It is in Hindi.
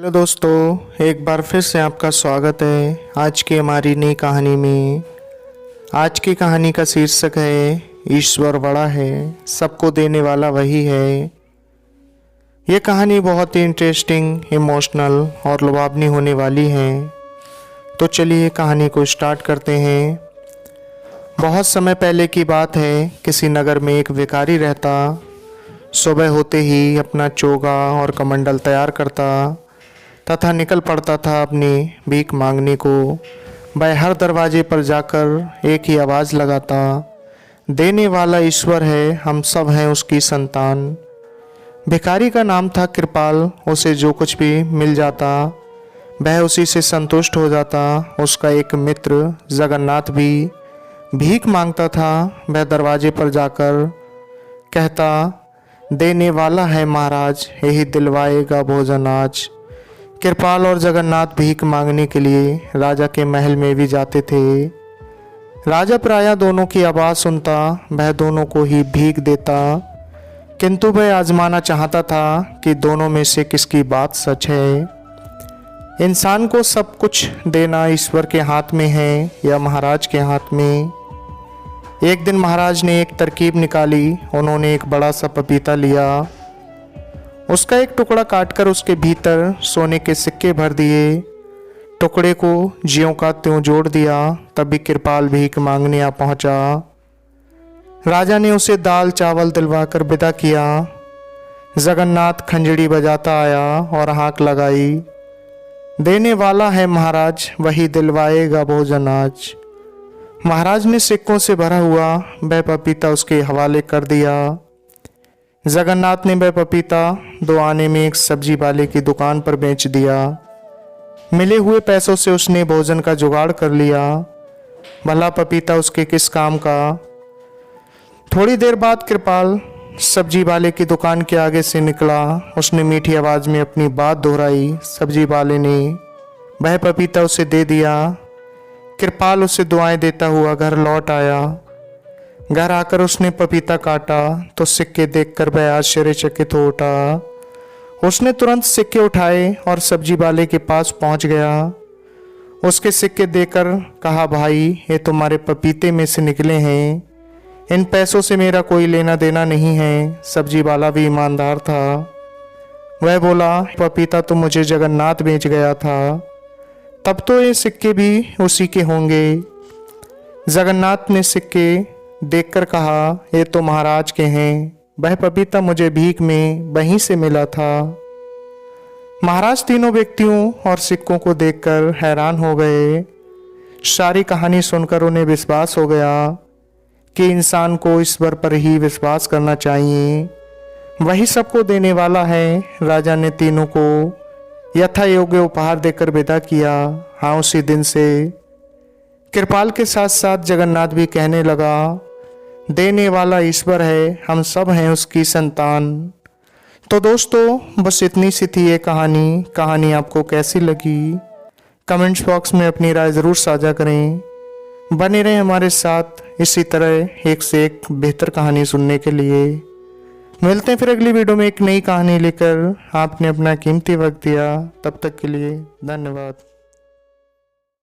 हेलो दोस्तों, एक बार फिर से आपका स्वागत है आज की हमारी नई कहानी में। आज की कहानी का शीर्षक है ईश्वर बड़ा है, सबको देने वाला वही है। ये कहानी बहुत ही इंटरेस्टिंग, इमोशनल और लुभावनी होने वाली है। तो चलिए कहानी को स्टार्ट करते हैं। बहुत समय पहले की बात है, किसी नगर में एक भिखारी रहता। सुबह होते ही अपना चोगा और कमंडल तैयार करता तथा निकल पड़ता था अपनी भीख मांगने को। वह हर दरवाजे पर जाकर एक ही आवाज़ लगाता, देने वाला ईश्वर है, हम सब हैं उसकी संतान। भिखारी का नाम था कृपाल। उसे जो कुछ भी मिल जाता वह उसी से संतुष्ट हो जाता। उसका एक मित्र जगन्नाथ भी भीख मांगता था। वह दरवाजे पर जाकर कहता, देने वाला है महाराज, यही दिलवाएगा भोजन आज। कृपाल और जगन्नाथ भीख मांगने के लिए राजा के महल में भी जाते थे। राजा प्रायः दोनों की आवाज़ सुनता, वह दोनों को ही भीख देता, किंतु वह आजमाना चाहता था कि दोनों में से किसकी बात सच है। इंसान को सब कुछ देना ईश्वर के हाथ में है या महाराज के हाथ में। एक दिन महाराज ने एक तरकीब निकाली। उन्होंने एक बड़ा सा पपीता लिया, उसका एक टुकड़ा काटकर उसके भीतर सोने के सिक्के भर दिए, टुकड़े को ज्यों का त्यों जोड़ दिया। तभी कृपाल भीख मांगने आ पहुंचा। राजा ने उसे दाल चावल दिलवाकर विदा किया। जगन्नाथ खंजड़ी बजाता आया और हाक लगाई, देने वाला है महाराज, वही दिलवाएगा भोजन आज। महाराज ने सिक्कों से भरा हुआ वह पपीता उसके हवाले कर दिया। जगन्नाथ ने वह पपीता 2 आने में एक सब्जी वाले की दुकान पर बेच दिया। मिले हुए पैसों से उसने भोजन का जुगाड़ कर लिया। भला पपीता उसके किस काम का। थोड़ी देर बाद कृपाल सब्जी वाले की दुकान के आगे से निकला। उसने मीठी आवाज़ में अपनी बात दोहराई। सब्जी वाले ने वह पपीता उसे दे दिया। कृपाल उसे दुआएं देता हुआ घर लौट आया। घर आकर उसने पपीता काटा तो सिक्के देखकर वह आश्चर्यचकित हो उठा। उसने तुरंत सिक्के उठाए और सब्जी वाले के पास पहुंच गया। उसके सिक्के देकर कहा, भाई ये तुम्हारे पपीते में से निकले हैं, इन पैसों से मेरा कोई लेना देना नहीं है। सब्जी वाला भी ईमानदार था। वह बोला, पपीता तो मुझे जगन्नाथ बेच गया था, तब तो ये सिक्के भी उसी के होंगे। जगन्नाथ ने सिक्के देखकर कहा, ये तो महाराज के हैं, वह पपीता मुझे भीख में वहीं से मिला था। महाराज तीनों व्यक्तियों और सिक्कों को देखकर हैरान हो गए। सारी कहानी सुनकर उन्हें विश्वास हो गया कि इंसान को ईश्वर पर ही विश्वास करना चाहिए, वही सबको देने वाला है। राजा ने तीनों को यथा योग्य उपहार देकर विदा किया। हाँ, उसी दिन से कृपाल के साथ साथ जगन्नाथ भी कहने लगा, देने वाला ईश्वर है, हम सब हैं उसकी संतान। तो दोस्तों, बस इतनी सी थी ये कहानी आपको कैसी लगी कमेंट्स बॉक्स में अपनी राय ज़रूर साझा करें। बने रहें हमारे साथ इसी तरह एक से एक बेहतर कहानी सुनने के लिए। मिलते हैं फिर अगली वीडियो में एक नई कहानी लेकर। आपने अपना कीमती वक्त दिया, तब तक के लिए धन्यवाद।